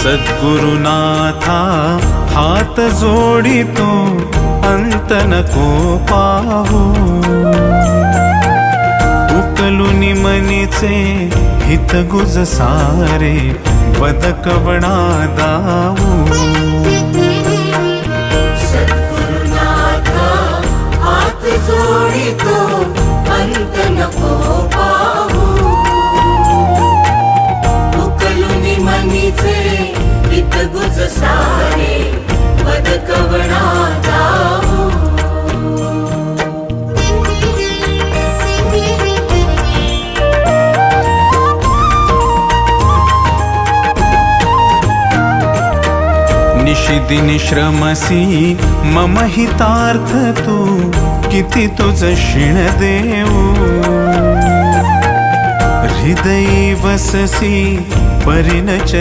सद्गुरुनाथा हात जोडितो अंत नको पाहू उकलुनी मनीचे हित गुज सारे बदकवणा दाऊ सद्गुरुनाथा हात जोडितो अंत नको पाहू उकलुनी मनीचे हित गुज सारे बदकवणा दाऊ निशिदिनी श्रमसी मम हितार्थ तू किती तुझ शिण देऊ हृदयी वससी परिणच